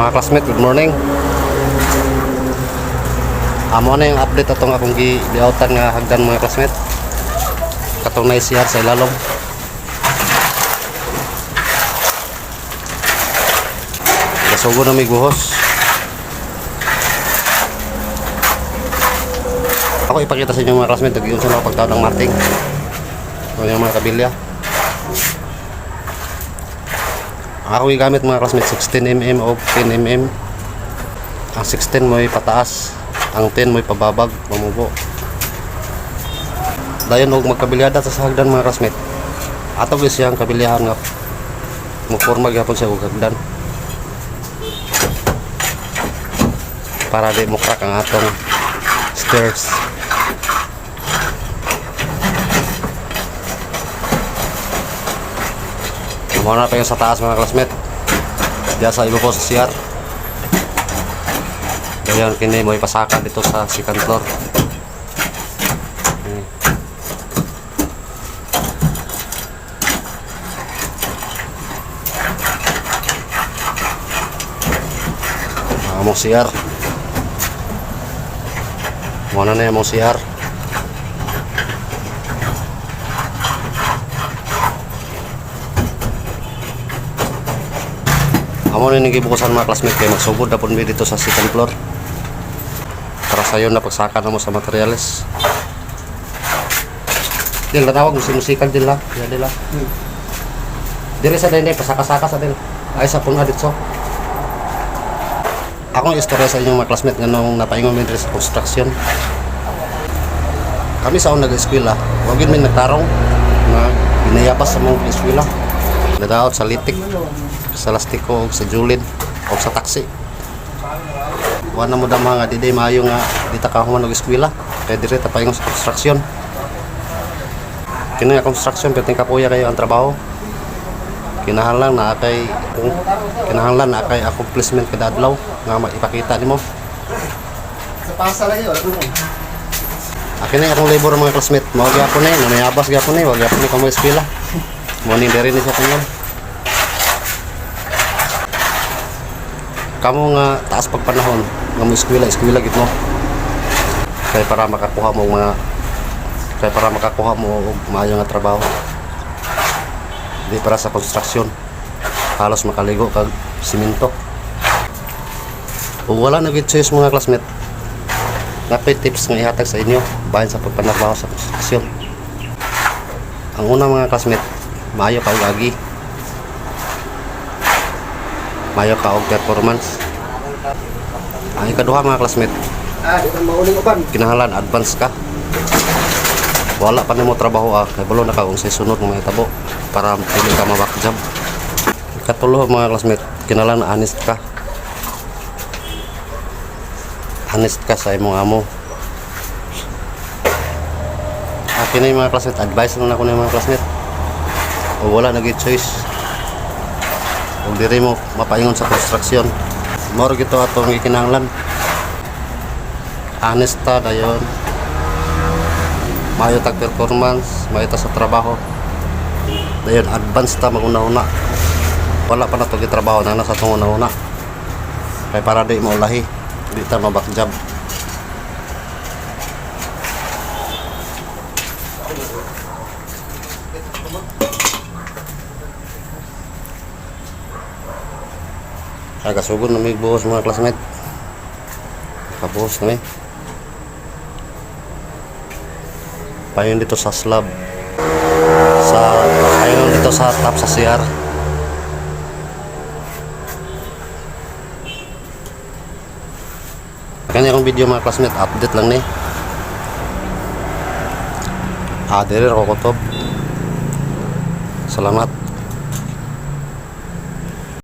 Mga classmate, good morning. Amo na yung update atong akong giautan nga hagdan mga classmate. Katong naisiyar sa ilalom. Kasugo na may guhos. Ako ipakita sa inyo mga classmate, nag-iyon sa mga pagtawad ng marting. Ito yung mga kabilya. Ako gamit mga classmate 16mm o 10mm. Ang 16 mo'y pataas, ang 10 mo'y pababag, mamubo. Dayon og magkabilyada sa hagdan mga classmate. Ato gyud siyang kabilyahan nga muporma gyapon siya og hagdan. Para di mo crack ang atong stairs. Muna pa yung sa taas mga classmate. Diyan sa iba po sa CR. Ayan, kini mo ipasaka dito sa second floor. Among CR. Muna na yung CR. Amo na gibukusan mga classmate kay magsugod na po dito sa second floor para sayo na pagsaka na mo sa materials. Dil na tawag musikan din lang ya dila dili sa dende pasaka-saka sa dil ay sa punga dito. Akong istorya sa inyo mga classmate nga nung napaingon mi diri sa construction. Kami sa nag-eskwela wag yun may nagtarong na binayapas sa mga eskwela nadaot sa litik sa lastiko o sa julid o sa taxi. Wala mo dama nga di maayo nga dita ka human og eskwela kay dire ta paingon sa construction. Kini nga construction perting kapuya kayo ang trabaho. Kinahanglan na kay accomplishment kada adlaw nga maipakita nimo. Sa pasa lang yun, ano mo? Akin na akong labor mga classmate. Mao gyapon ni, nanayabas gyapon ni, wag gyapon ni kamo eskwela. Mo ni diri ni sa tingnan. Kamu nga taas pagpanahon nga mo eskwela gid mo. Kay para makakuha mo og maayo nga trabaho. Di para sa construction. Halos makaligo kag simento. O wala na gid choice mga classmate. Napay tips nga ihatag sa inyo bahin sa pagpanarbaho sa construction. Ang una mga classmate, maayo ka og agi. Mayo ka og performance. Ang ikaduha mga classmate, Di ka mauling uban. kinahanglan advance ka. Wala pa nimo trabaho kay bulo na ka unsay sunod nga mahitabo para dili ka ma-back job. Ikatulo mga classmate, kinahanglan honest ka. Honest ka sa imong amo. Akin na yung mga classmate, advice lang ako na yung mga classmate. O wala na gid choice. Kung diri mo mapaingon sa construction, moro gito atong gikinahanglan. Honest ta dayon. Mayo tag performance, mayo ta sa trabaho. Dayon advance ta maguna-una. Wala pa na to gitrabaho na sa tong una-una. Kay para di mo lahi, di ta mabak job. Kasugod na may buhos mga classmate. Kabuhos na may payon dito sa slab payon dito sa top sa CR. Kanya akong video mga classmate, update lang ni diri ako kutob. Salamat.